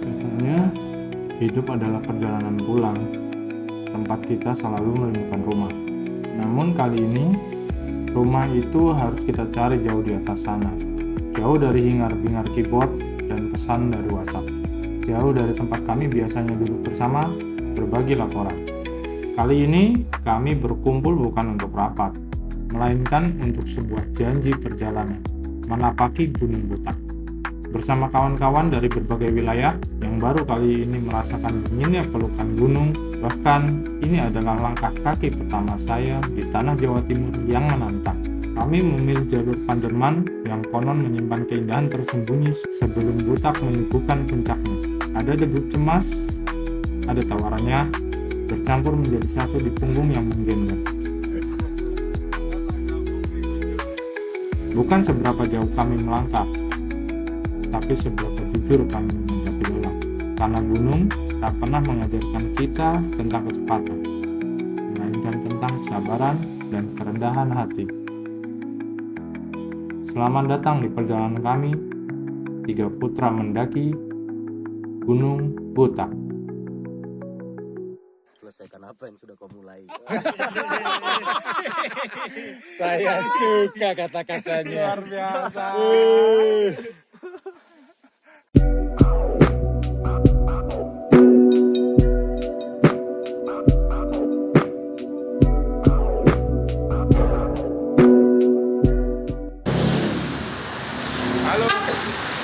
Katanya, hidup adalah perjalanan pulang. Tempat kita selalu merindukan rumah. Namun kali ini, rumah itu harus kita cari jauh di atas sana. Jauh dari hingar-bingar keyboard dan pesan dari WhatsApp. Jauh dari tempat kami biasanya duduk bersama, berbagi laporan. Kali ini, kami berkumpul bukan untuk rapat, melainkan untuk sebuah janji perjalanan, menapaki Gunung Butak. Bersama kawan-kawan dari berbagai wilayah yang baru kali ini merasakan dinginnya pelukan gunung, bahkan ini adalah langkah kaki pertama saya di tanah Jawa Timur yang menantang. Kami memilih jalur Panderman yang konon menyimpan keindahan tersembunyi sebelum Butak menyuguhkan puncaknya. Ada degup cemas, ada tawarannya, bercampur menjadi satu di punggung yang menggendong. Bukan seberapa jauh kami melangkah, tapi seberapa jujur kami menghadapi lelah. Karena gunung tak pernah mengajarkan kita tentang kecepatan, melainkan tentang kesabaran dan kerendahan hati. Selamat datang di perjalanan kami, 3 putra mendaki Gunung Butak. Selesaikan apa yang sudah kau mulai. Saya suka kata-katanya. Luar biasa. Halo,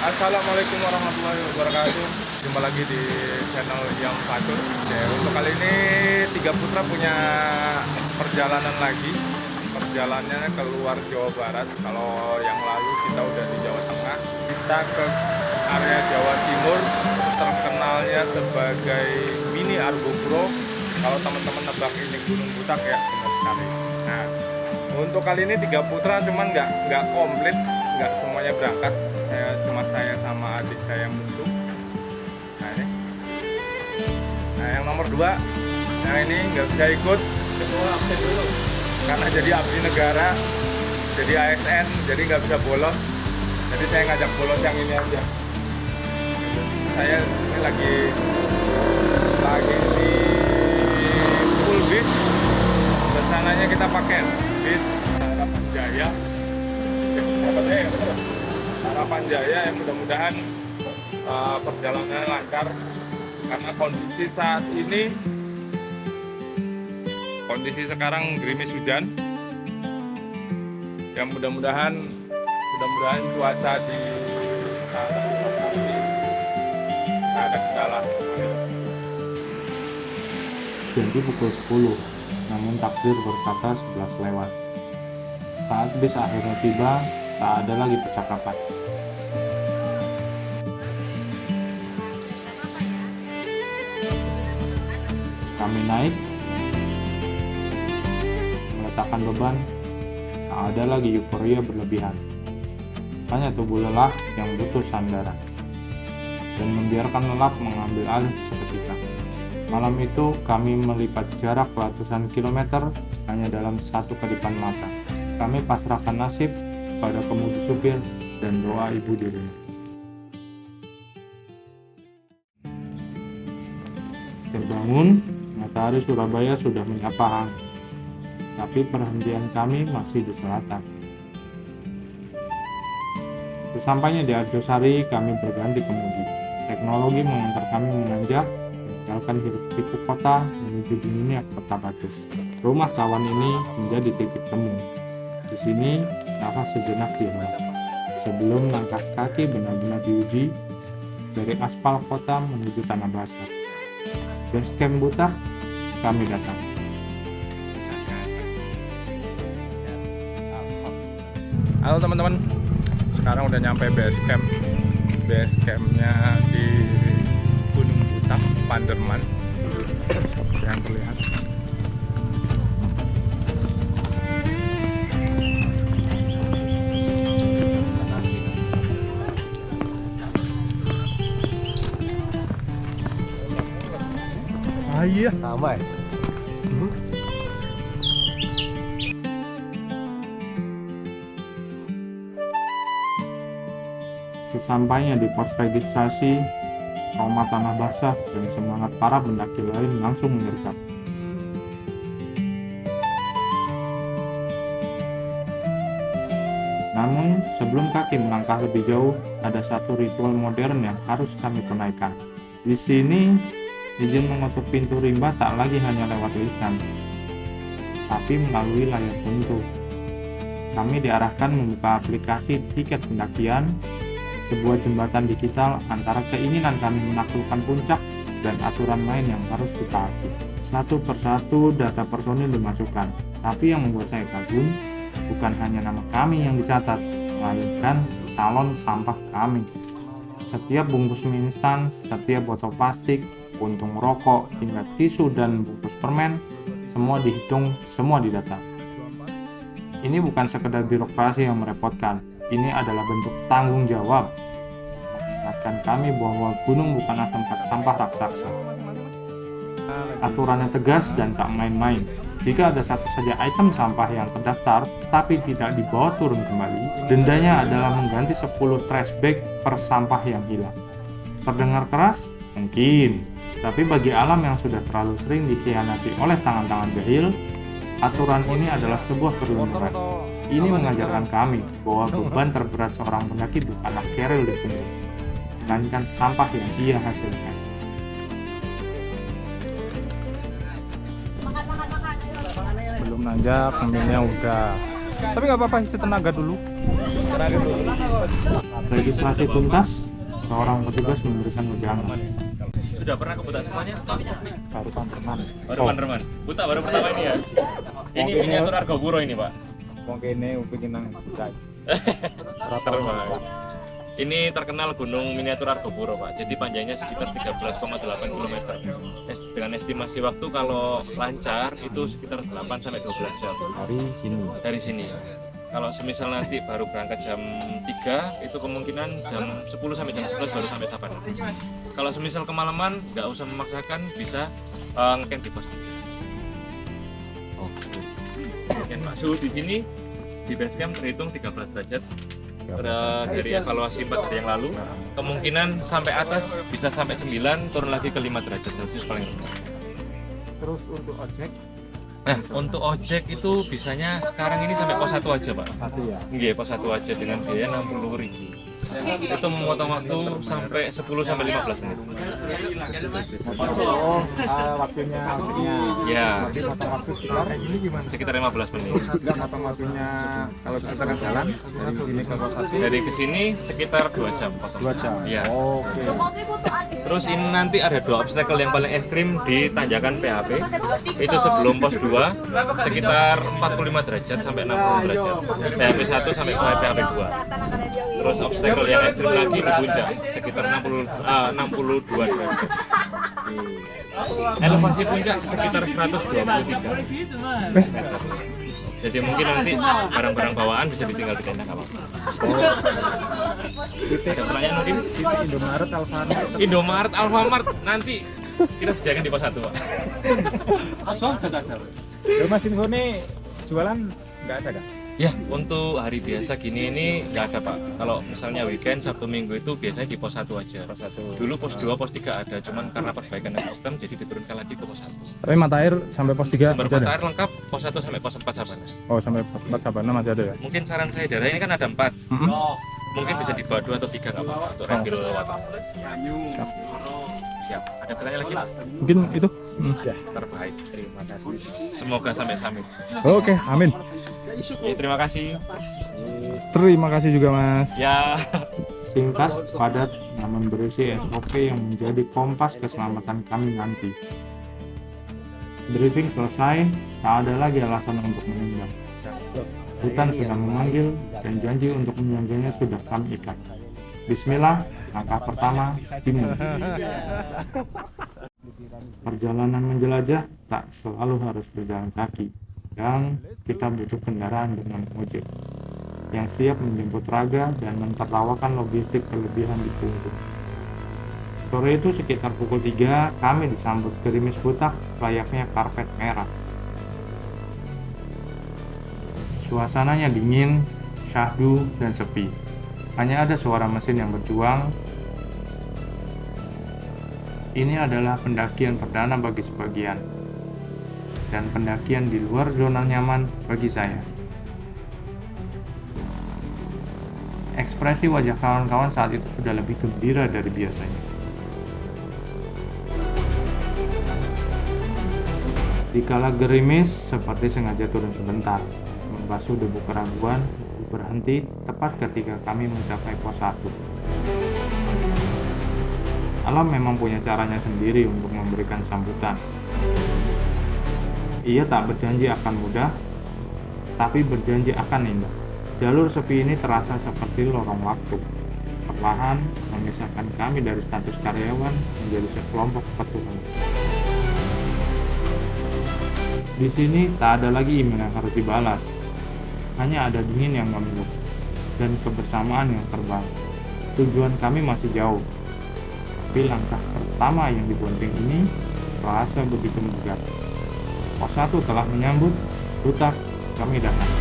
assalamualaikum warahmatullahi wabarakatuh. Jumpa lagi di channel Yang Fatur. Oke, untuk kali ini 3 putra punya perjalanan lagi. Perjalanannya keluar Jawa Barat. Kalau yang lalu kita udah di Jawa Tengah, kita ke area Jawa Timur, terkenalnya sebagai Mini Argopuro. Kalau teman-teman nebak ini Gunung Butak ya, benar sekali. Nah, untuk kali ini 3 putra cuman nggak komplit, nggak semuanya berangkat. Saya sama adik saya yang mundur. Nah ini. Nah yang nomor 2, yang ini nggak bisa ikut. Ketua absen dulu. Karena jadi abdi negara, jadi ASN, jadi nggak bisa bolos. Jadi saya ngajak bolos yang ini aja. Saya ini lagi di full bis. Rencananya kita pakai bis Harapan Jaya. Harapan Jaya yang mudah-mudahan perjalanannya lancar, karena kondisi saat ini, kondisi sekarang gerimis hujan. Yang mudah-mudahan cuaca di tidak ada kendala. Jadi pukul 10, namun takdir berkata 11 lewat. Saat bis akhirnya tiba, tak ada lagi percakapan. Kami naik, meletakkan beban, tak ada lagi euforia berlebihan. Hanya tubuh lelah yang butuh sandaran, dan membiarkan lelap mengambil alih seketika. Malam itu kami melipat jarak ratusan kilometer hanya dalam satu kedipan mata. Kami pasrahkan nasib pada kemudi supir dan doa ibu di rumah. Terbangun, matahari Surabaya sudah menyapa hangat, tapi perhentian kami masih di selatan. Sesampainya di Arjosari, kami berganti kemudi. Teknologi mengantar kami menanjak, meninggalkan hiruk-pikuk kota menuju dinginnya kota Batu. Rumah kawan ini menjadi titik temu. Di sini, nafas sejenak dihela, sebelum langkah kaki benar-benar diuji dari aspal kota menuju tanah basah. Base Camp Butak, kami datang. Halo teman-teman, sekarang udah nyampe base camp. Base campnya di Gunung Butak, Panderman. Yang terlihat. Iya. Sama ya? Sesampainya di pos registrasi, aroma tanah basah dan semangat para pendaki lain langsung menyergap. Namun, sebelum kaki melangkah lebih jauh, ada satu ritual modern yang harus kami tunaikan. Di sini, izin mengetuk pintu rimba tak lagi hanya lewat lisan, tapi melalui layar sentuh. Kami diarahkan membuka aplikasi tiket pendakian, sebuah jembatan digital antara keinginan kami menaklukkan puncak dan aturan lain yang harus ditaati. Satu persatu data personil dimasukkan, tapi yang membuat saya kagum bukan hanya nama kami yang dicatat, melainkan calon sampah kami. Setiap bungkus mie instan, setiap botol plastik, puntung rokok, hingga tisu dan bungkus permen, semua dihitung, semua didata. Ini bukan sekedar birokrasi yang merepotkan, ini adalah bentuk tanggung jawab. Mengingatkan kami bahwa gunung bukanlah tempat sampah raksasa. Aturannya tegas dan tak main-main. Jika ada satu saja item sampah yang terdaftar tapi tidak dibawa turun kembali, dendanya adalah mengganti 10 trash bag per sampah yang hilang. Terdengar keras? Mungkin. Tapi bagi alam yang sudah terlalu sering dikhianati oleh tangan-tangan jahil, aturan ini adalah sebuah kebenaran. Ini mengajarkan kami bahwa beban terberat seorang pendaki bukanlah keril di punggung, melainkan sampah yang ia hasilkan. Belum nanjak, kemudiannya udah. Tapi nggak apa-apa, isi tenaga dulu. Registrasi tuntas, seorang petugas memberikan wejangan. Sudah pernah ke Buta semuanya? Baru teman. Baru teman. Buta baru pertama ini ya? Ini miniatur Argopuro ini, Pak. Mungkin ini bikin nang bucai. Terbaik. Ini terkenal gunung miniatur Argopuro, Pak. Jadi panjangnya sekitar 13,8 km. Dengan estimasi waktu kalau lancar itu sekitar 8 sampai 12 jam. Dari sini. Kalau semisal nanti baru berangkat jam 3, itu kemungkinan jam 10 sampai jam 11 baru sampai Tabanan. Kalau semisal kemalaman, nggak usah memaksakan, bisa ngecamp di pos. Dan Pak, suhu di sini di base camp terhitung 13 derajat. Dari evaluasi 4 hari yang lalu, kemungkinan sampai atas bisa sampai 9, turun lagi ke 5 derajat Celcius paling rendah. Terus untuk ojek? Nah, untuk ojek itu bisanya sekarang ini sampai pos 1 aja, Pak. Ya. Iya, pos 1 aja dengan biaya 60.000. Itu memotong waktu sampai 10 sampai 15 menit. Waktunya maksudnya. Ya, Tapi motong waktu sekitar 15 menit. Enggak motong waktunya kalau misalkan jalan dari sini ke pos 1. Dari ke sini sekitar 2 jam. 2 jam. Iya. Oke. Terus ini nanti ada 2 obstacle yang paling ekstrim di tanjakan PHP. Itu sebelum pos 2 sekitar 45 derajat sampai 60 derajat. PHP 1 sampai PHP 2. Terus obstacle yang ekstrim lagi di puncak sekitar 62 derajat. Elevasi puncak sekitar 123 meter. Jadi mungkin nanti barang-barang bawaan bisa ditinggal di tenda, nggak apa-apa. Ada pertanyaan mungkin? Indomaret, Alfamart. Indomaret, Alfamart nanti kita sediakan di pos 1, Pak. Mas info nih jualan nggak ada kan? Ya, untuk hari biasa gini ini nggak ada, Pak. Kalau misalnya weekend, Sabtu Minggu itu biasanya di pos 1 aja. Pos 1. Dulu pos 2, pos 3 ada, cuman karena perbaikan sistem jadi diturunkan lagi ke pos 1. Tapi mata air sampai pos 3 Sumber mata air lengkap pos 1 sampai pos 4 Sabana. Oh, sampai pos 4 Sabana masih ada ya? Mungkin saran saya daerah ini kan ada 4. Mungkin bisa dibawa 2 atau 3 nggak apa-apa untuk refill water. Siap. Ada pertanyaan lagi, Pak? Mungkin itu. Ya. Terbaik. Terima kasih. Semoga sampai summit. Oke, amin. Ya, terima kasih. Terima kasih juga, Mas. Ya. Singkat, padat, namun berisi SOP yang menjadi kompas keselamatan kami nanti. Briefing selesai, tak ada lagi alasan untuk menunda. Hutan sudah memanggil dan janji untuk menjaganya sudah kami ikat. Bismillah, langkah pertama, timur. Perjalanan menjelajah tak selalu harus berjalan kaki, dan kita butuh kendaraan dengan ojek yang siap menjemput raga dan mentertawakan logistik kelebihan di punggung. Sore itu sekitar pukul 3, kami disambut gerimis butak layaknya karpet merah. Suasananya dingin, syahdu, dan sepi. Hanya ada suara mesin yang berjuang Ini adalah pendakian perdana bagi sebagian, dan pendakian di luar zona nyaman bagi saya. Ekspresi wajah kawan-kawan saat itu sudah lebih gembira dari biasanya. Dikala gerimis, seperti sengaja turun sebentar, membasuh debu keraguan, berhenti tepat ketika kami mencapai pos 1. Alam memang punya caranya sendiri untuk memberikan sambutan. Ia tak berjanji akan mudah, tapi berjanji akan indah. Jalur sepi ini terasa seperti lorong waktu. Perlahan memisahkan kami dari status karyawan menjadi sekelompok petualang. Di sini tak ada lagi email yang harus dibalas. Hanya ada dingin yang memeluk dan kebersamaan yang terbang. Tujuan kami masih jauh. Tapi langkah pertama yang dibonceng ini terasa begitu megah. Pos 1 telah menyambut, tutak, kami datang.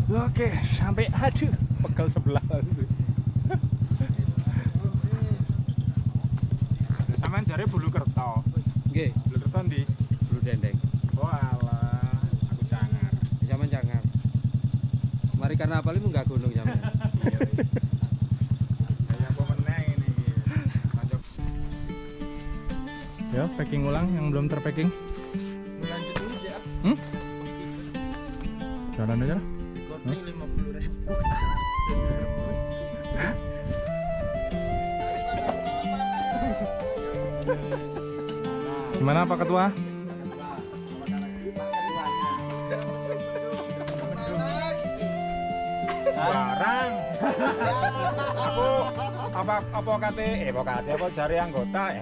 Oke, sampai aduh, pegal sebelah. Sampean jare bulu kerto. Nggih, Bulu kerto ndi? Bulu Dendeng. Oh alah, aku cangar. Zaman jangan. Mari karena apa lu nggak gunung zaman. Iya. Kayak apa meneh ini iki. Lanjut. Ya, packing ulang yang belum terpacking. Lanjut dulu ya. Jalan aja lah. Korting 50.000. Gimana Pak Ketua? Barang. Apa kate? Apa jare anggota?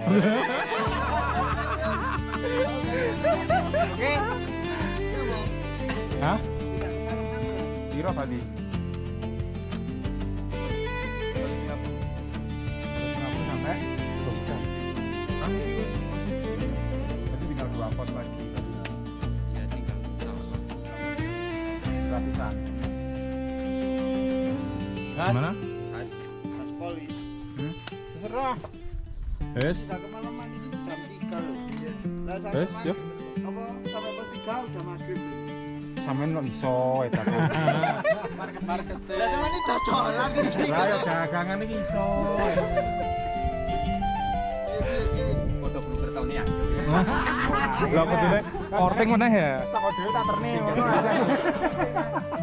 Oke. Hah? Piro tadi? 150 sampai 2 jam. Kan ini wis jadi tinggal 2 pos lagi. Ya tinggal. Gratisan. Gimana? Mas Polis. Terserah. Yes. Kita kemalaman ini jam 3 loh. Lah Wes, sampai yuk. apa sampai pos 3 udah maghrib. Sampeyan kok iso eta. Market. Lah sama ini dodolan iki. Lah ya dagangan iki iso. Foto bulu kertau nih ya. Lah kudune korting meneh ya. Tak dhewe tak terne ngono.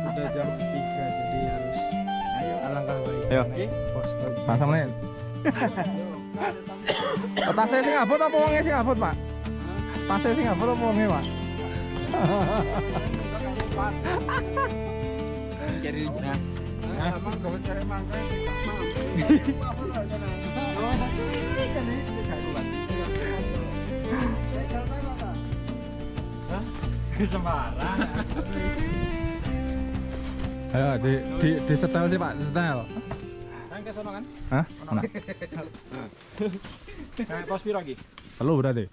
Udah jam 3 jadi harus alangkah baik. Ayo. Pos Masa meneh. Tasnya sing abot apa wonge sing abot, Pak? Tasnya sing abot apa wonge, Pak? Jadi nah. Emang gawe cari mangga sih gak mau. Apa tak sana? Oh, ini kan ini gak kuat. Saya jalan apa, Pak? Sembarang. Ayo di setel sih, Pak, setel. Kan ke sono kan? Hah? Mana? Kayak pos piro iki? Telu berarti.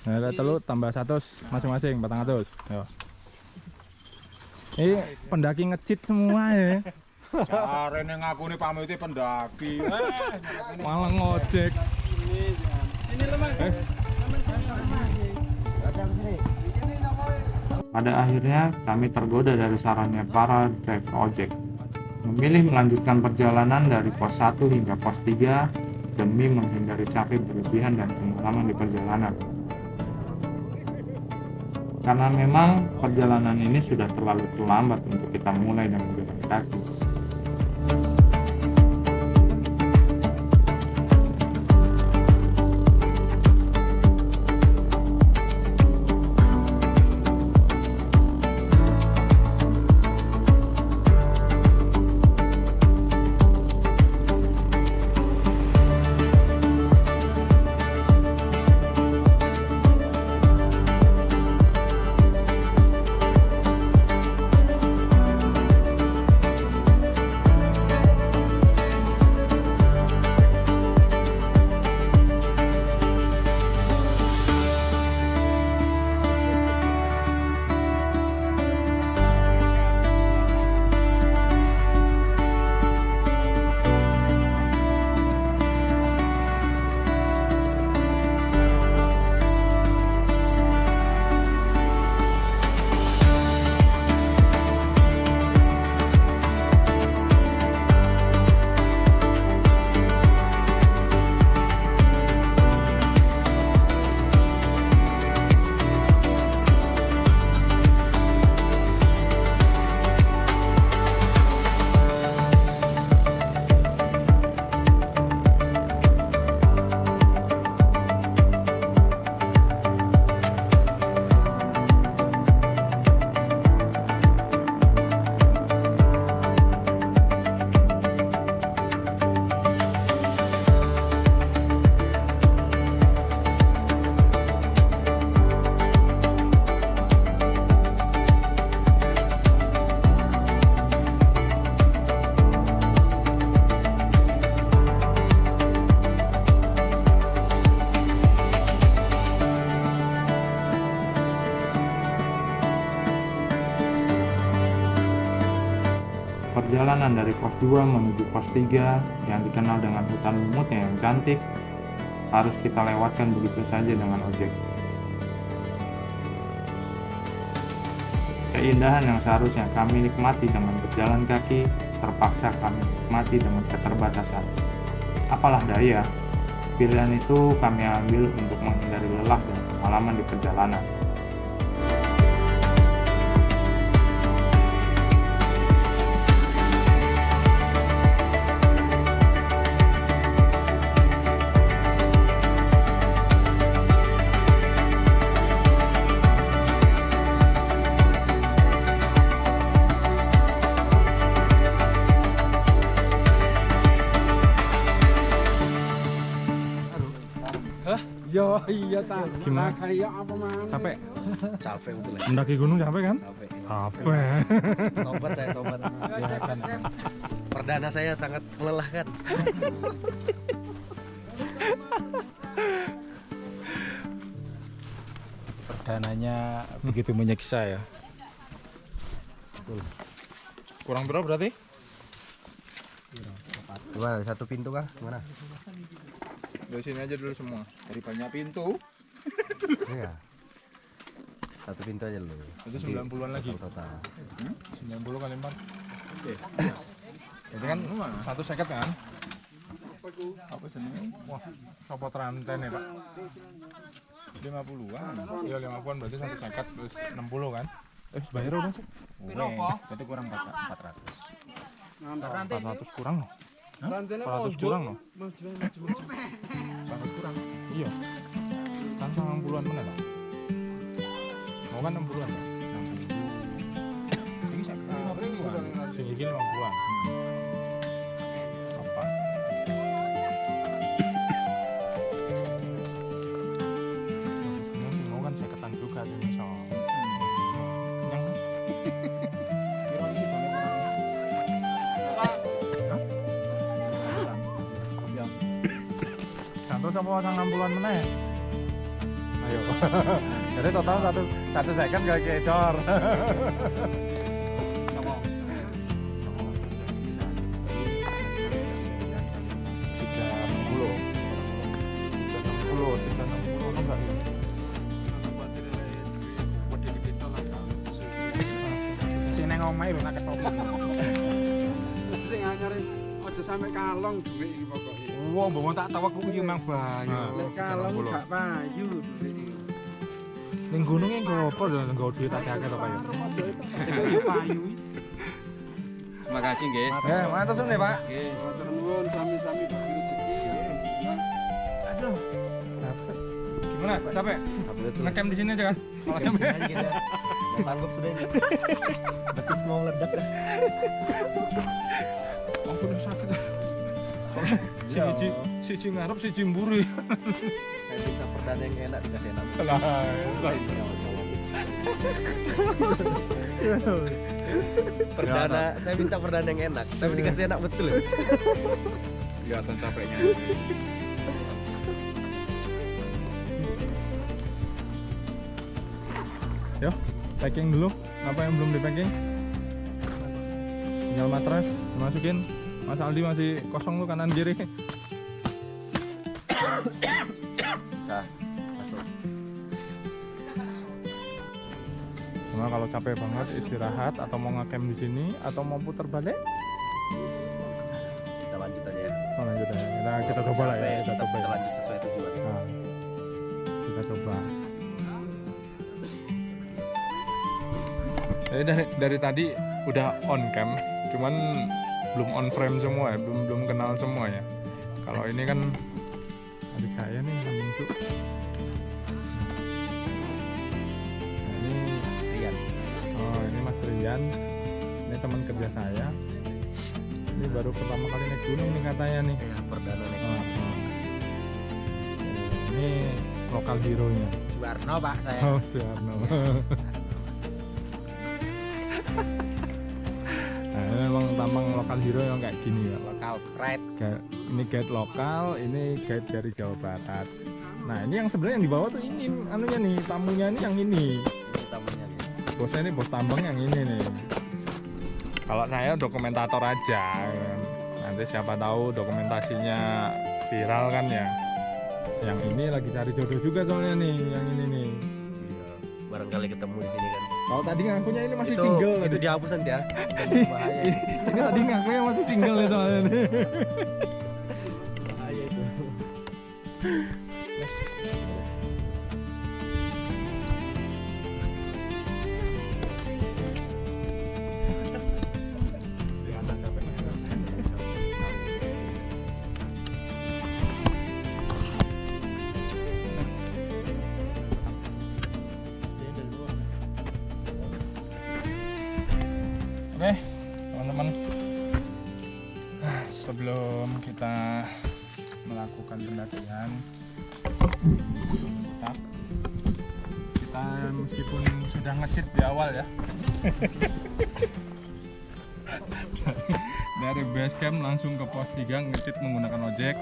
Nah, telu tambah 100 masing-masing 400. Yo. Ini pendaki ngecit semua ya. Jarene ngakune pamite pendaki. Malah ngojek. Sini lo, Mas. Pada akhirnya kami tergoda dari sarannya para driver ojek, memilih melanjutkan perjalanan dari pos 1 hingga pos 3 demi menghindari capek berlebihan dan pengalaman di perjalanan. Karena memang perjalanan ini sudah terlalu terlambat untuk kita mulai dan berjalan kaki. perjalanan dari pos 2 menuju pos 3 yang dikenal dengan hutan lumutnya yang cantik harus kita lewatkan begitu saja dengan ojek. Keindahan yang seharusnya kami nikmati dengan berjalan kaki terpaksa kami nikmati dengan keterbatasan. Apalah daya, pilihan itu kami ambil untuk menghindari lelah dan pengalaman di perjalanan. Yo iya ta. Gimana? Kayak apa man? Capek? Capek betul ya. Mendaki gunung capek kan? Capek. Capek. Tobat saya tobat. Ya, kan. Perdana saya sangat melelahkan. Perdananya begitu menyiksa ya. Kurang berapa berarti? Gimana? Satu pintu kah? Gimana? Dari sini aja dulu semua. Dari banyak pintu. Iya. Satu pintu aja dulu. Itu 90-an lagi. Total. 90 kali 4. Oke. Jadi kan satu seket kan? Apa sini? Wah, copot rantai nih, Pak. 50-an. Ya 50-an berarti satu seket terus 60 kan? Bayar udah sih. Berarti kurang 400. 400 kurang loh. 400 kurang loh. 400 kurang. Iya. Kan 90-an mana, Pak? Mau kan 60-an ya? 60. Ini saya 50-an. Sing iki 50-an. Apa? Mau kan saya ketang juga sih misal. Yang Satu sama orang 60-an meneh. Ayo. Jadi total satu second gak kecor. Sini ngomai lho nak ketoprak. Sing anyare aja sampe kalong dhuwit iki pokoke. Wah, mbok tak tahu aku iki mang banyu. Lek kalong gak payu dhuwit iki. Ning gununge nggo apa lho nggo duit akeh to, Pak ya. Payu. Terima kasih nggih. Matur suwun, Pak. Nggih. Matur nuwun sami-sami bagi rezeki. Aduh. Capek. Gimana? Capek? Capek betul. Ngecamp di sini aja kan? Malah sampai. Nggak sanggup sudah ini. Betis mau ngeledak dah. Aku udah sakit. Siji ngarep siji mburi. Saya minta perdana yang enak dikasih enak. Perdana, saya minta perdana yang enak, tapi dikasih enak betul. Kelihatan capeknya. Yo, packing dulu. Apa yang belum di packing? Tinggal matras, masukin. Mas Aldi masih kosong tuh kanan kiri. Bisa masuk. Cuma kalau capek banget istirahat atau mau ngecamp di sini atau mau putar balik, Kita lanjut aja ya. lanjut ya. Kita coba lah ya. Kita coba. Kita lanjut sesuai tujuan. Nah, kita coba. Jadi dari tadi udah on cam, cuman belum on frame semua ya, belum kenal semua ya. Kalau ini kan adik saya nih yang muncul. Nah, ini Rian. oh ini Mas Rian, ini teman kerja saya. Ini baru pertama kali naik gunung nih katanya nih. Ya, perdana naik. Ini lokal hero-nya. Suwarno, Pak, saya. Oh, Suwarno. Nah, ini memang tampang lokal hero yang kayak gini ya. Lokal pride. Ini guide lokal, ini guide dari Jawa Barat. Nah, ini yang sebenarnya yang dibawa tuh ini anunya nih, tamunya nih yang ini. Ini tamunya nih. Bosnya ini bos tambang yang ini nih. Kalau saya dokumentator aja, nanti siapa tahu dokumentasinya viral kan ya. Yang ini lagi cari jodoh juga soalnya nih, yang ini nih. Iya, barangkali ketemu di sini kan. Kalau tadi ngakunya ini masih Itu single. itu dihapus nanti ya. Sedang bahaya. Ini tadi ngakunya masih single nih soalnya nih. Bahaya itu. Oke, teman-teman. Sebelum kita melakukan pendakian, kita meskipun sudah nge-cheat di awal ya. Dari base camp langsung ke pos 3 nge-cheat menggunakan ojek.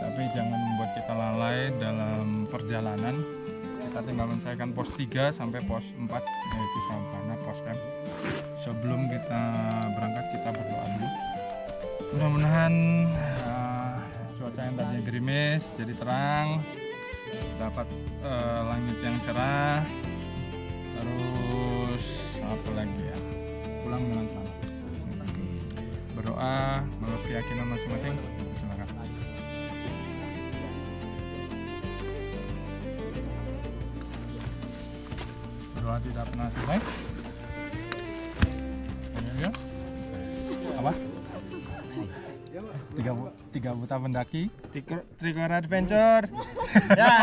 Tapi jangan membuat kita lalai dalam perjalanan. Kita tinggal menyelesaikan pos 3 sampai pos 4, yaitu Sabana pos camp. Sebelum kita berangkat kita berdoa dulu. Mudah-mudahan cuaca yang tadinya gerimis jadi terang, dapat langit yang cerah, terus apa lagi ya, pulang dengan selamat. Berdoa menurut keyakinan masing-masing. Silakan. Berdoa tidak pernah selesai. Ya. Apa? Tiga buta pendaki. Trikor Adventure. Ya.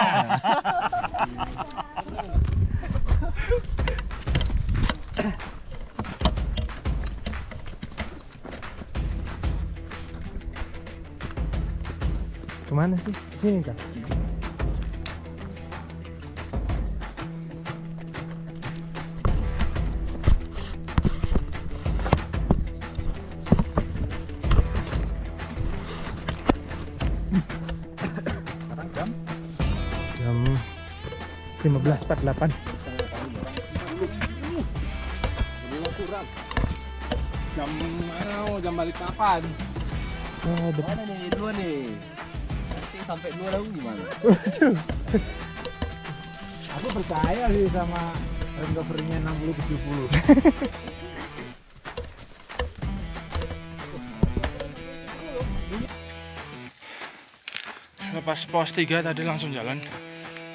Kemana sih? Sini kah? Jam 15.48. Jam mana? Jam balik kapan? Oh, Mana nih? Dua nih. Nanti sampai 2 lalu gimana? aku percaya sih sama recovery-nya 60-70. Selepas pos 3 tadi langsung jalan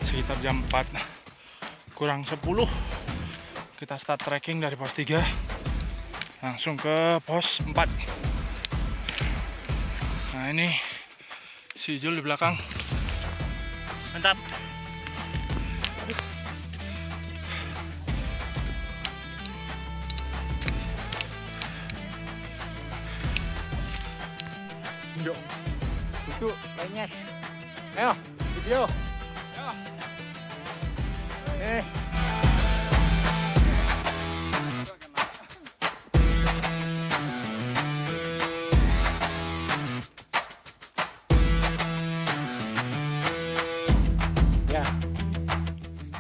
sekitar jam 4 kurang 10 kita start trekking dari pos 3 langsung ke pos 4. Nah ini si Jul di belakang, mantap. Yuk itu penyes. Ayo, video. Ya,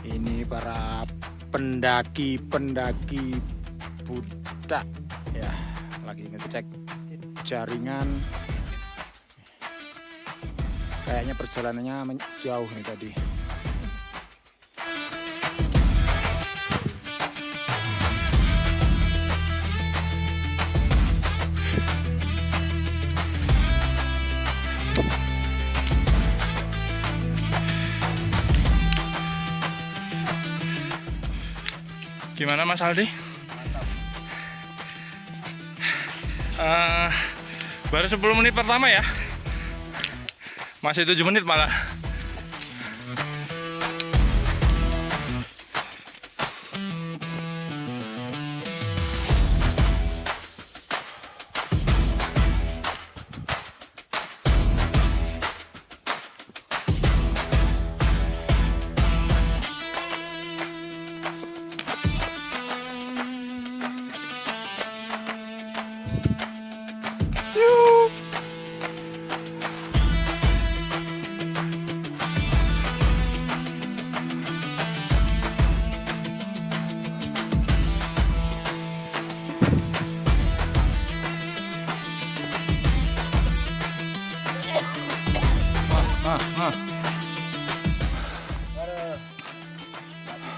ini para pendaki buta ya, lagi ngecek jaringan. Kayaknya perjalanannya jauh nih tadi. Gimana Mas Aldi? Baru 10 menit pertama ya. Masih 7 menit malah.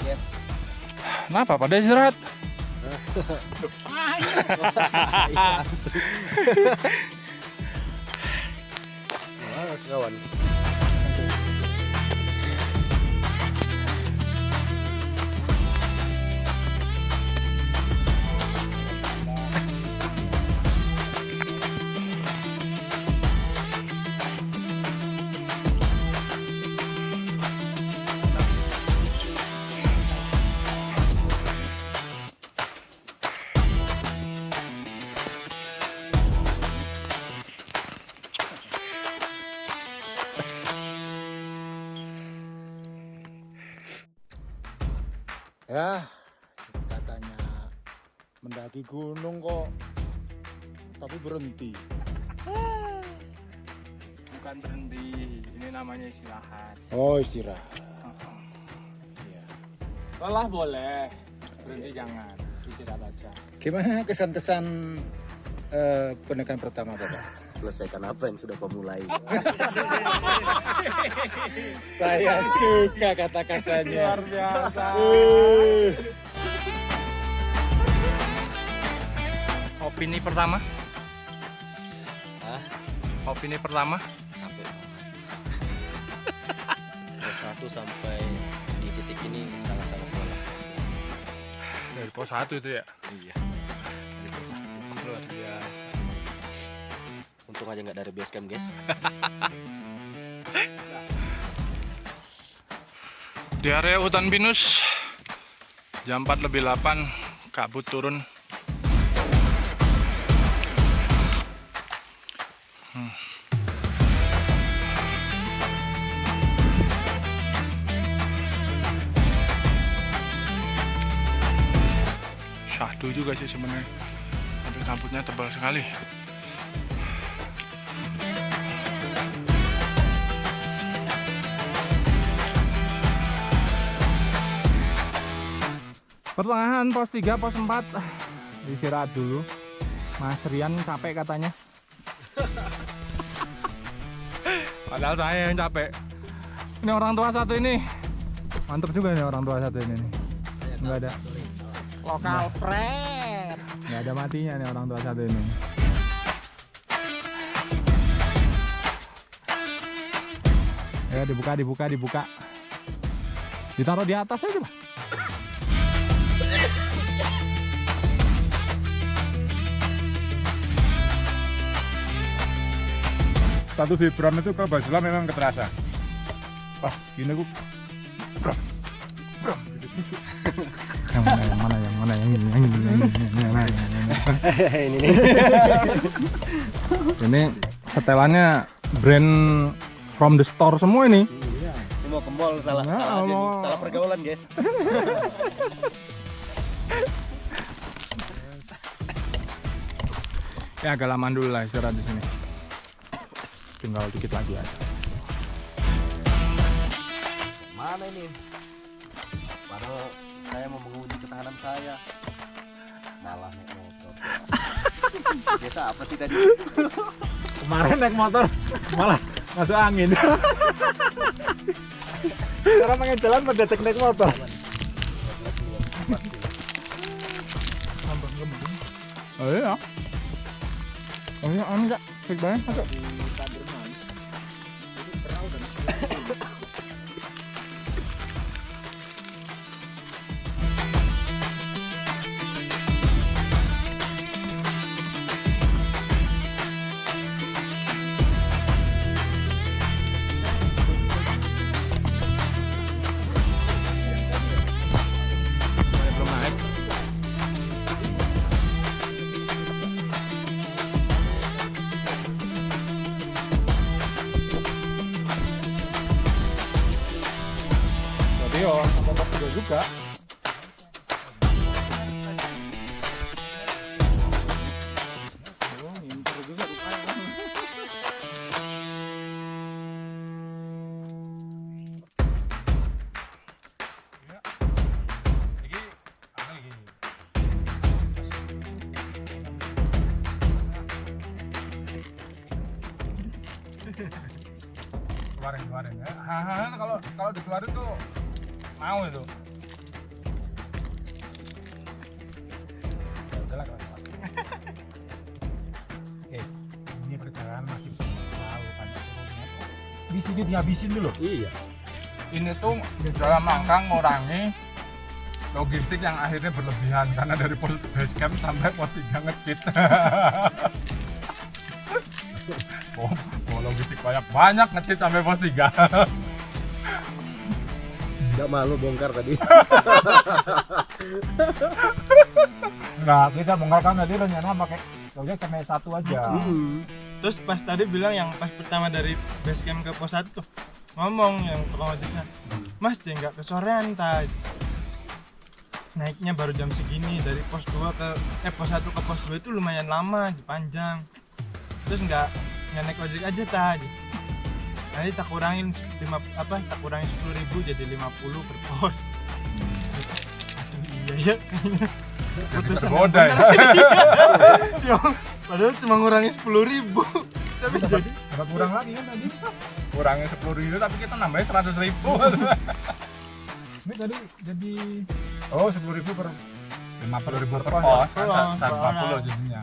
Yes. Kenapa pada istirahat? Kawan. Ya, katanya mendaki gunung kok, tapi berhenti. Bukan berhenti, ini namanya istirahat. Oh, istirahat. Ya. Lelah boleh, berhenti jangan, istirahat aja. Gimana kesan-kesan penekan pertama, Bapak? Selesaikan apa yang sudah kau mulai. Saya suka kata-katanya. Luar biasa. Opini pertama? Hah? Opini pertama? Sampai pos 1 sampai di titik ini sangat-sangat lelah. Dari pos 1 itu ya? Iya. Luar biasa. Untung aja nggak dari base camp, guys. Di area hutan pinus jam 4:08 kabut turun. Syahdu juga sih sebenarnya, tapi kabutnya tebal sekali. Pertengahan pos 3, pos 4 istirahat dulu. Mas Rian capek katanya. Padahal saya yang capek. Ini orang tua satu ini mantep juga nih, orang tua satu ini nih. Nggak ada lokal pret, nggak ada matinya nih orang tua satu ini. Ya dibuka, ditaruh di atas aja Pak. Satu vibram itu kalau basulah memang keterasa. Pas gini aku Yang mana yang ini. Ini nih. Ini setelannya brand from the store semua ini. Ini mau ke mall, salah Nah, salah aja nih. mau- Salah pergaulan, guys. Ya agak lama dulu lah istirahat di sini. Tinggal dikit lagi aja. Mana ini? Padahal saya mau menguji ketahanan saya. Malah naik motor. Biasa apa sih tadi? kemarin naik motor malah masuk angin. Cara pengen jalan mendetek naik motor. Oh iya. Oh iya, enggak. Baik banget, masuk. Belum naik. Jadi orang sama tiga juga. Oh, ngincer juga rupanya. keluarin ya. Kalau dikeluarin tuh mau itu. Ya udahlah kalau keluarin. Oke, ini perjalanan masih jauh kan. Di sini dihabisin dulu. Iya. Ini tuh dalam rangka ngurangi logistik yang akhirnya berlebihan karena dari pos base camp sampai pos 3 ngecit. Logistik banyak ngecit sampai pos 3. Enggak malu bongkar tadi. Nah, kita bongkarkan tadi rencana pakai logistik cuma satu aja. Terus pas tadi bilang yang pas pertama dari base camp ke pos 1 tuh ngomong yang tukang ojeknya, Mas nggak kesorean tadi. Naiknya baru jam segini dari pos 2 ke pos 1 ke pos 2 itu lumayan lama, panjang. Terus nggak naik ojek aja tadi. Nanti tak kurangin 10.000 jadi 50 per pos. Aduh iya ya kayaknya. Jadi tergoda ya. Ya, padahal cuma ngurangin 10.000. Tapi jadi Agak kurang lagi kan tadi. Kurangnya 10.000 tapi kita nambahin 100.000. Ini tadi jadi 10.000 per 50.000 per pos, kan 140 jadinya.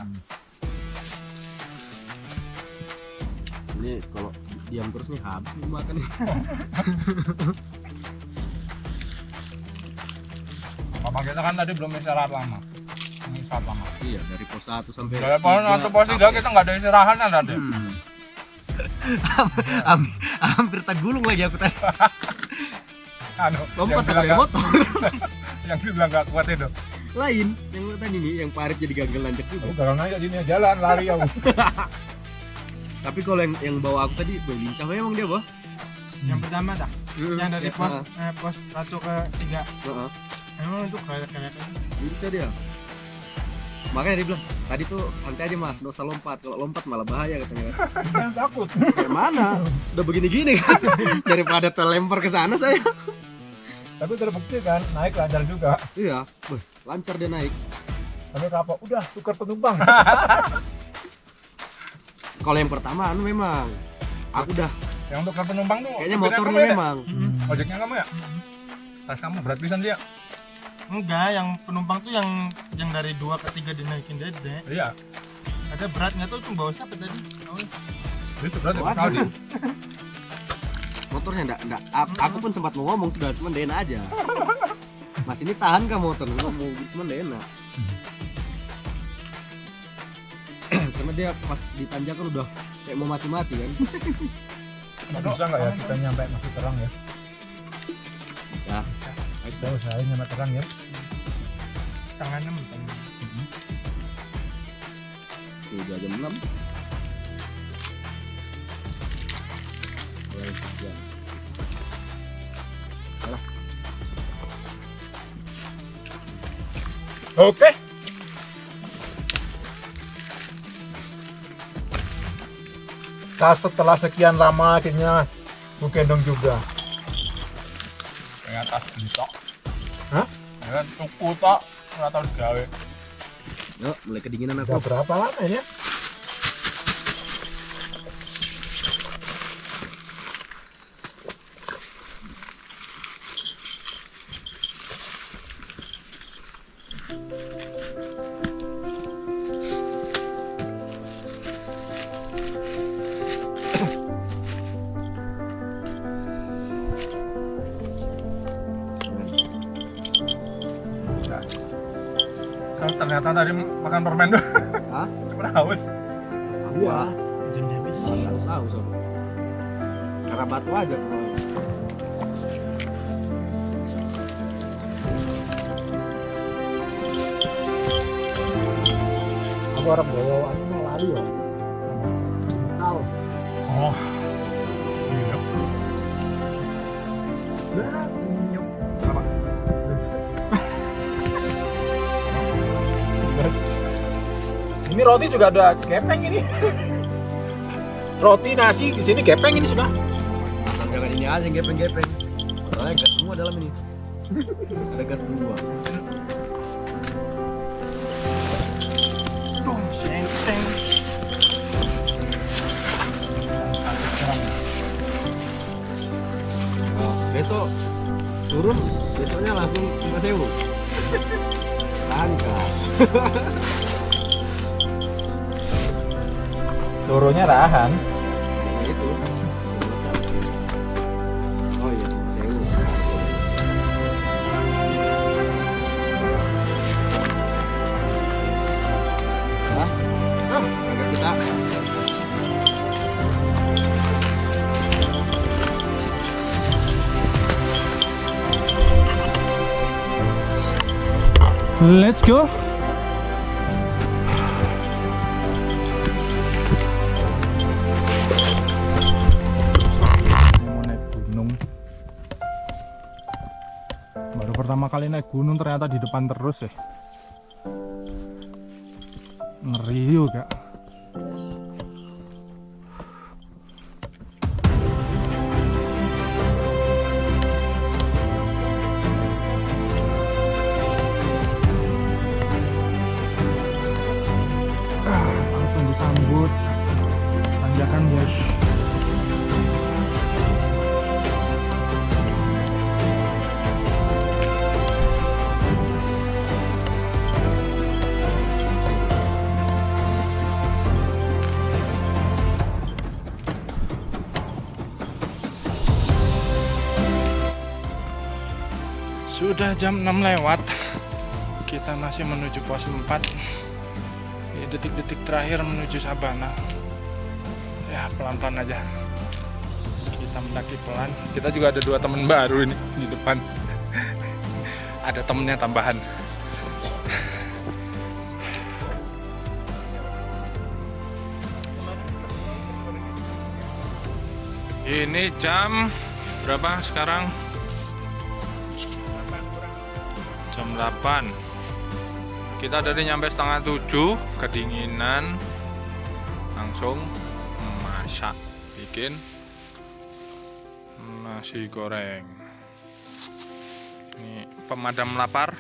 Ini kalau diam terus nih habis nih makan nih. Bapak kita kan tadi belum istirahat lama. Ini istirahat lama. Iya, dari pos 1 sampai Dari pos 1 pos 3 kita nggak ada istirahatnya tadi. hampir tergulung lagi aku tadi. yang Lompat bilang dari nggak- motor. yang bilang nggak kuat itu. Lain yang tadi nih yang parit jadi gagal lanjut juga. Kalau naik gini jalan lari aku. Tapi kalau yang bawa aku tadi lincah memang dia, Bang. yang pertama dah, yang dari Ya, pos 1 ke 3. heeh. Emang itu kayak Lincah dia. Makanya dia bilang, tadi tuh santai aja Mas, nggak usah lompat. Kalau lompat malah bahaya katanya. Jangan takut. Kayak mana? Sudah begini-gini kan. Daripada terlempar ke sana saya. Tapi terbukti kan naik lancar juga. Iya, lancar dia naik. Tapi kapok udah tukar penumpang. Kalau yang pertama memang aku udah Yang untuk penumpang tuh kayaknya supirnya motornya kamu ya? memang. Ojeknya kamu ya? Tas kamu berat pisan dia. enggak, yang penumpang tuh yang dari 2 ke 3 dinaikin dede. Iya. Ada berat nggak tahu tuh bawa siapa tadi. Itu berat ya Waduh. sekali. Motornya enggak. Aku pun sempat mau ngomong sudah cuma Dena aja. Mas ini tahan kah motor? Ngomong cuma Dena. Karena dia pas ditanjak kan udah kayak mau mati-mati kan. Bisa nggak ya kita nyampe masih terang ya? Bisa. Kita usahain nyampe terang ya. Setengah 6 kan. Udah jam 6. Mulai sejam. Oke. Setelah sekian lama akhirnya Bu gendong juga. Dengan tas bentok. Hah? Dengan tuku tok, ora tau digawe. Yuk, mulai kedinginan Udah aku. berapa lama ya? Kan ternyata tadi makan permen tuh. Hah? Cuma haus. Gua Jangan dihabisin. harus tahu sob. Karena batu aja kemarin. Aku harap bawa aku mau lari ya. Tahu. Oh. Iya. Ini roti juga ada gepeng ini. Roti nasi di sini gepeng ini sudah. Asal jangan ini aja yang gepeng-gepeng. Soalnya gas semua dalam ini. Ada gas dua. Tuh, senteng. besok turun, besoknya langsung 5.000. Langka. Turunnya tahan. Nah, itu. Oh iya, 5.000. Agak kita. Let's go. Mau naik gunung. Baru pertama kali naik gunung ternyata di depan terus ya. Ngeri juga. Langsung disambut tanjakan guys. Sudah jam 6 lewat. Kita masih menuju pos 4. Di detik-detik terakhir menuju Sabana. Ya, pelan-pelan aja. Kita mendaki pelan. Kita juga ada 2 teman baru ini di depan. Ada temennya tambahan. Ini jam berapa sekarang? Jam 8. Kita dari nyampe setengah 7, kedinginan, langsung masak, bikin nasi goreng. Ini pemadam lapar.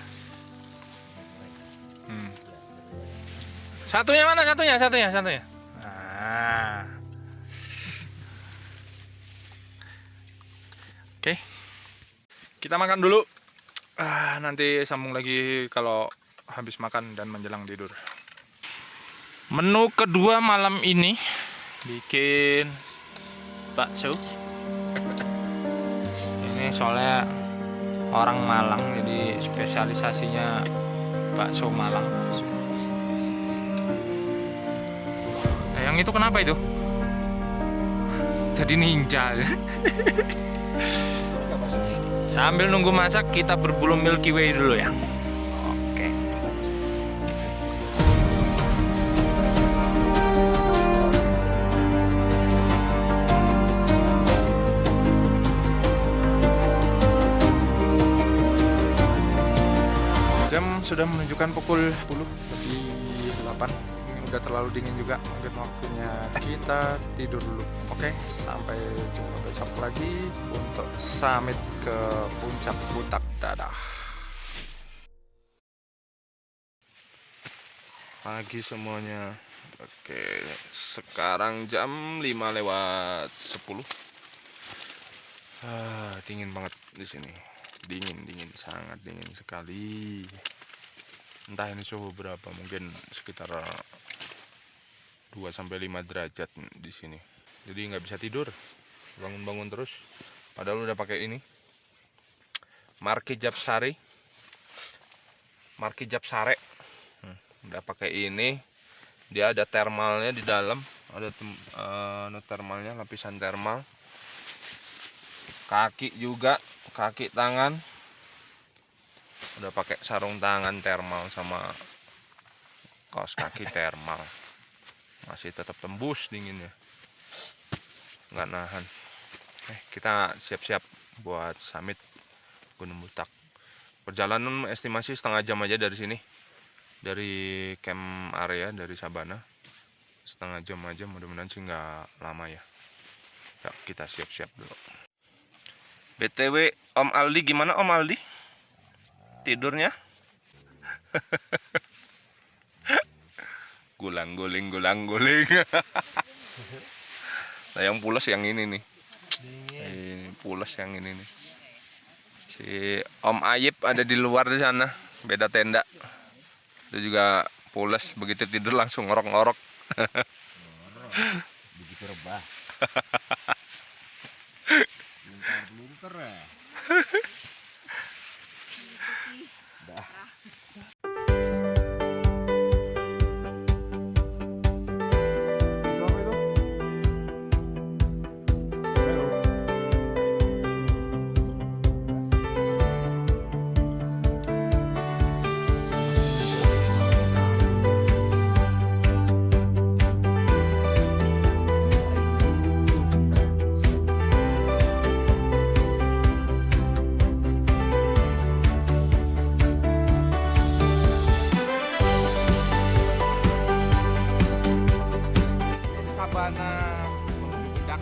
Satunya mana? Satunya. Nah. Oke, kita makan dulu. Nanti sambung lagi kalau habis makan dan menjelang tidur. Menu kedua malam ini bikin bakso. Ini soalnya orang Malang, jadi spesialisasinya bakso Malang. Nah, yang itu kenapa itu? Jadi ninja. Sambil nunggu masak, kita berburu Milky Way dulu ya. Oke. Jam sudah menunjukkan pukul 10 lebih 8. Ini udah terlalu dingin juga. Mungkin waktunya kita tidur dulu. Oke, sampai jumpa besok lagi untuk summit ke puncak Butak. Dadah. Pagi semuanya. Oke, sekarang jam 5 lewat 10. Dingin banget di sini. Dingin, sangat dingin sekali. Entah ini suhu berapa, mungkin sekitar 2 sampai 5 derajat di sini. Jadi nggak bisa tidur, bangun-bangun terus. Padahal udah pakai ini, Markijab Sare. Udah pakai ini. Dia ada thermalnya di dalam, ada thermalnya, lapisan thermal. Kaki juga, kaki tangan. Udah pakai sarung tangan thermal sama kaos kaki thermal. Masih tetap tembus dinginnya, nggak nahan. Kita siap-siap buat summit Gunung Butak. Perjalanan estimasi setengah jam aja dari sini, dari camp area, dari Sabana. Setengah jam aja, mudah-mudahan sih nggak lama ya. Yuk, kita siap-siap dulu. BTW, Om Aldi gimana Om Aldi? Tidurnya? Gulang-guling. Nah, yang pules yang ini nih. Ini pules yang ini nih. Si Om Ayib ada di luar di sana, beda tenda. Itu juga pules, begitu tidur langsung ngorok-ngorok. Begitu rebah. Luntar ya. Sabana Puncak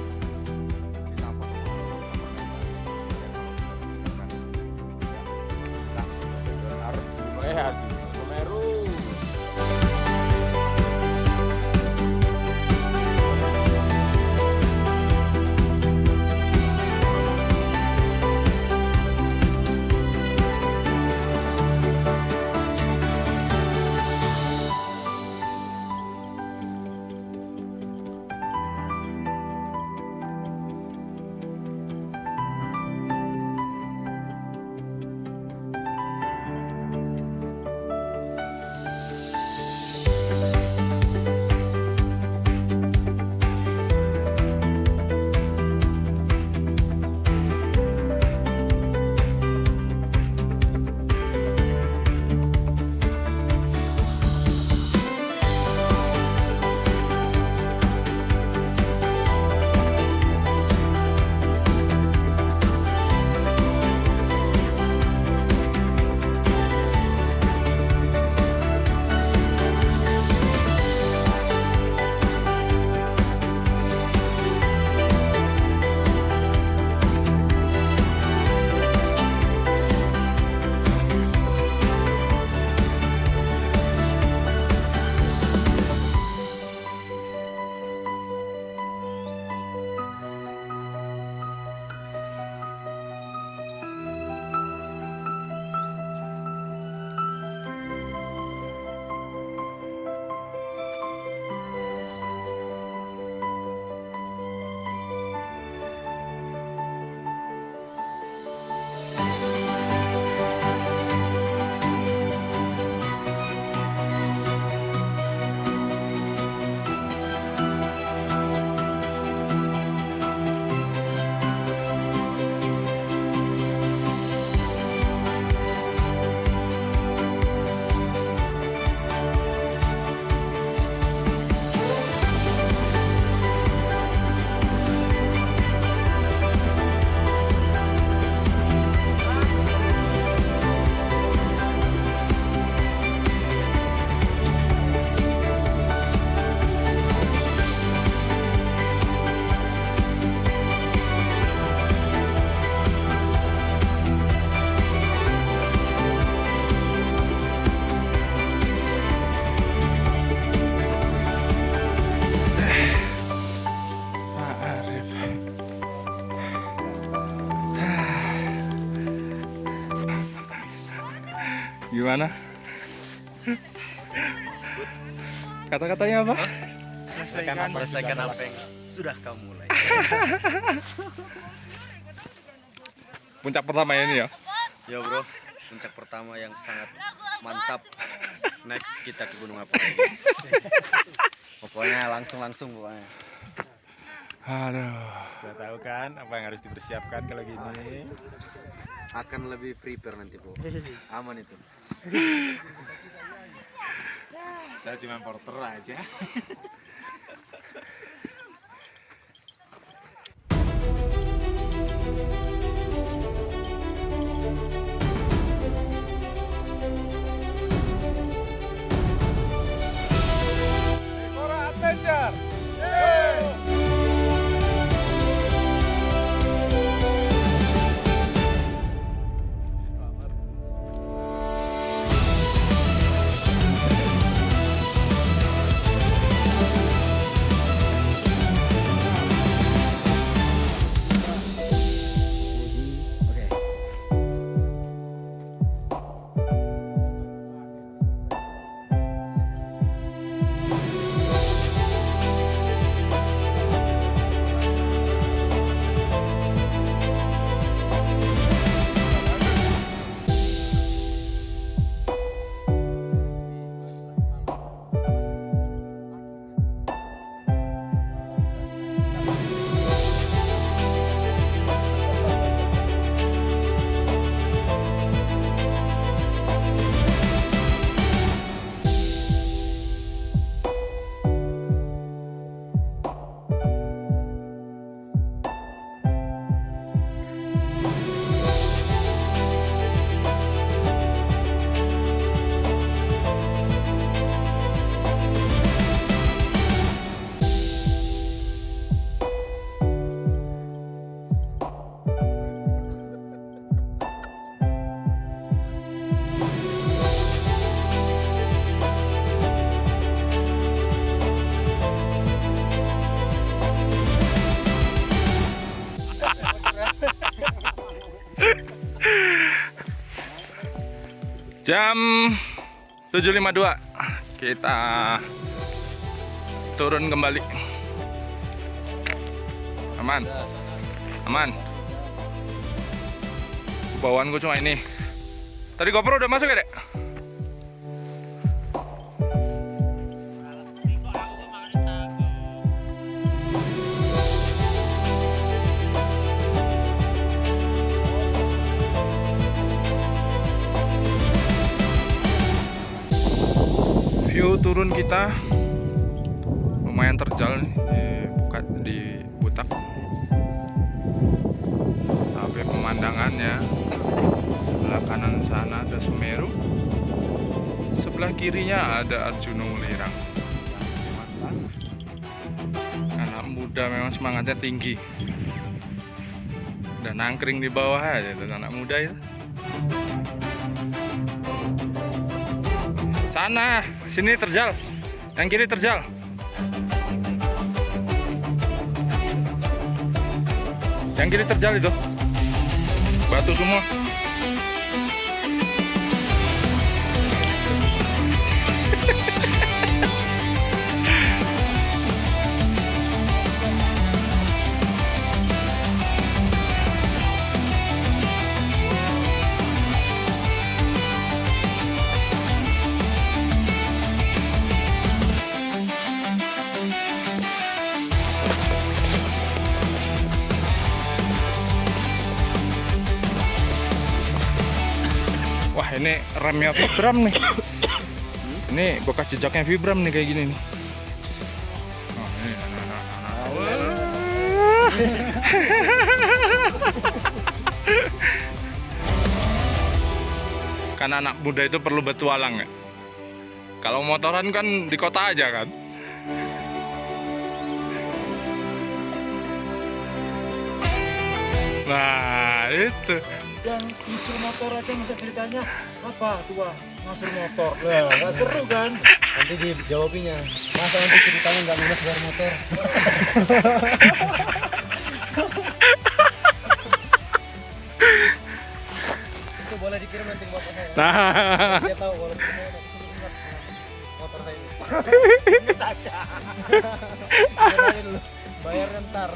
Gimana? Kata-katanya apa? Selesaikan apa yang sudah kamu mulai. Puncak pertama ini ya? Ya bro, puncak pertama yang sangat mantap. Next kita ke gunung apa lagi? Pokoknya langsung pokoknya. Aduh. Sudah tahu kan apa yang harus dipersiapkan kalau gini. Akan lebih prepare nanti bro. Aman itu. Saya cuma porter aja. Jam 7.52 kita turun kembali. Aman. Aman. Bawaanku cuma ini. Tadi GoPro udah masuk ya, Dek? View turun kita lumayan terjal nih di Butak. Tapi pemandangannya sebelah kanan sana ada Semeru, sebelah kirinya ada Arjuna Ulirang. Anak muda memang semangatnya tinggi. Dan nangkring di bawah aja tuh anak muda itu. Sana, sini terjal. Yang kiri terjal. Yang kiri terjal itu. Batu semua. Wah, ini remnya Vibram nih. Ini bekas jejaknya Vibram nih kayak gini nih. Oh, ini kan anak muda itu perlu bertualang ya. Kalau motoran kan di kota aja kan. Nah, itu. Yang nyicil motor aja masa ceritanya apa tua ngasur motor lah, nggak seru kan? Nanti dijawabinya, masa nanti ceritanya nggak minus bayar motor. Itu boleh dikirim nanti ke bapak saya. Nah, Dia tahu walaupun saya nggak ingat motor saya ini. Bayar dulu, bayar ntar.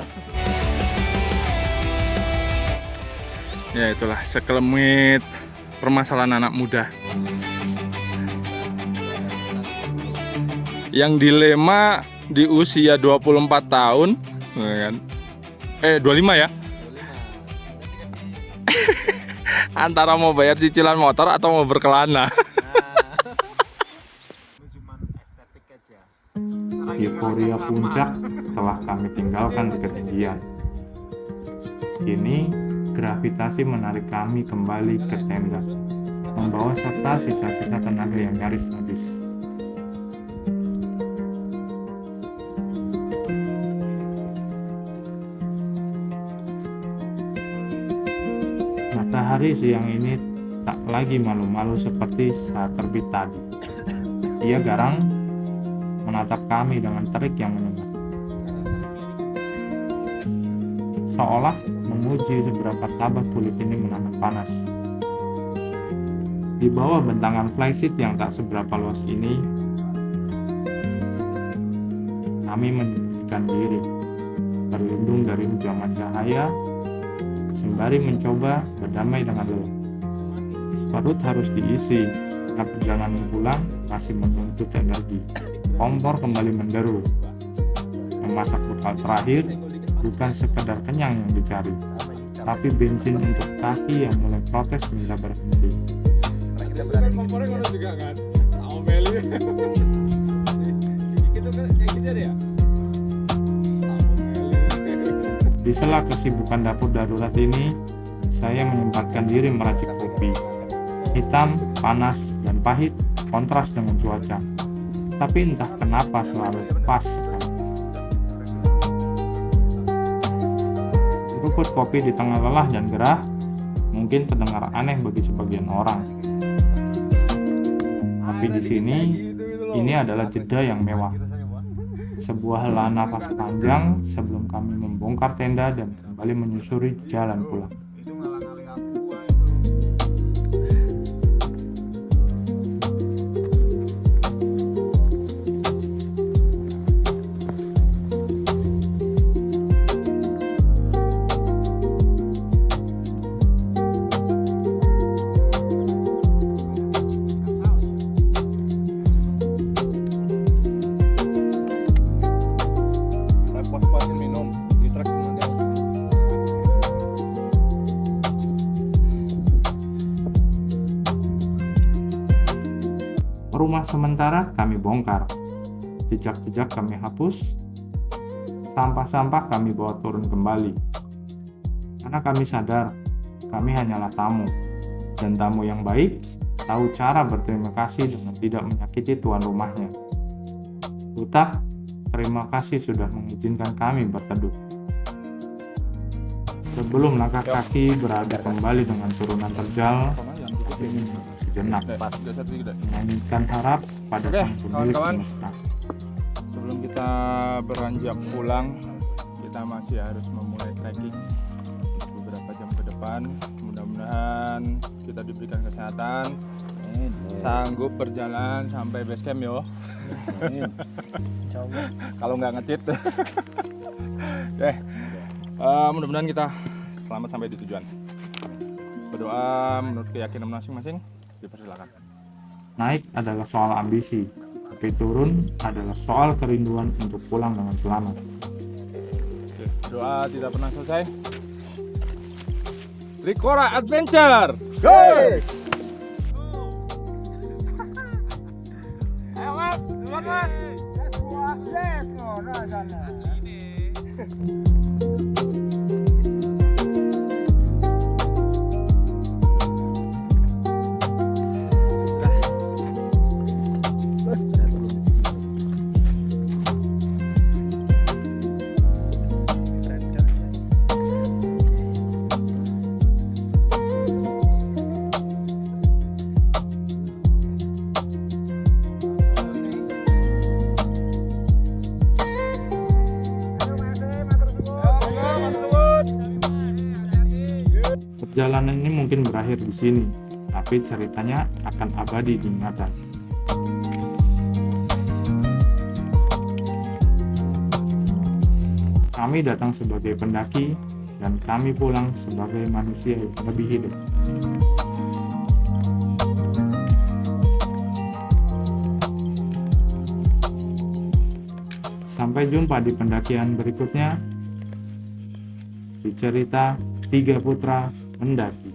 ya itulah sekelumit permasalahan anak muda. Yang dilema di usia 24 tahun, ya kan? 25 ya? Antara mau bayar cicilan motor atau mau berkelana. Euforia puncak telah kami tinggalkan di ketinggian. Kini gravitasi menarik kami kembali ke tenda, membawa serta sisa-sisa tenaga yang nyaris habis. Matahari siang ini tak lagi malu-malu seperti saat terbit tadi. Ia garang menatap kami dengan terik yang menyengat, seolah memuji seberapa tabah kulit ini menahan panas. Di bawah bentangan flysheet yang tak seberapa luas ini, kami menyembunyikan diri, berlindung dari hujauan cahaya, sembari mencoba berdamai dengan lelah. Perut harus diisi, karena perjalanan pulang masih menuntut energi. Kompor kembali menderu. Memasak bekal terakhir bukan sekedar kenyang yang dicari, tapi bensin untuk kaki yang mulai protes minta berhenti. Kompornya ngono juga kan? Sama Meli. Sedikit tuh kayak gitu ya? Di sela kesibukan dapur darurat ini, saya menyempatkan diri meracik kopi. Hitam, panas, dan pahit kontras dengan cuaca. Tapi entah kenapa selalu pas sekali. Seruput kopi di tengah lelah dan gerah mungkin terdengar aneh bagi sebagian orang. Tapi di sini, ini adalah jeda yang mewah. Sebuah hela nafas panjang sebelum kami membongkar tenda dan kembali menyusuri jalan pulang. rumah sementara kami bongkar, jejak-jejak kami hapus, sampah-sampah kami bawa turun kembali. Karena kami sadar, kami hanyalah tamu, dan tamu yang baik tahu cara berterima kasih dengan tidak menyakiti tuan rumahnya. Utak, terima kasih sudah mengizinkan kami berteduh. Sebelum langkah kaki beradu kembali dengan turunan terjal, kami sejenak menyanyikan harap pada sang pemilik semesta. Sebelum kita beranjak pulang, kita masih harus memulai trekking beberapa jam ke depan. Mudah-mudahan kita diberikan kesehatan, sanggup berjalan sampai base camp yo. Kalau nggak ngecit. Mudah-mudahan kita selamat sampai di tujuan. Berdoa menurut keyakinan masing-masing, dipersilakan. Naik adalah soal ambisi, tapi turun adalah soal kerinduan untuk pulang dengan selamat. Oke, doa tidak pernah selesai. Trikora Adventure! Guys! Ayo mas, duluan mas. Yes, Perjalanan ini mungkin berakhir di sini, tapi ceritanya akan abadi di ingatan. Kami datang sebagai pendaki, dan kami pulang sebagai manusia yang lebih hidup. Sampai jumpa di pendakian berikutnya di cerita Tiga Putra Mendaki.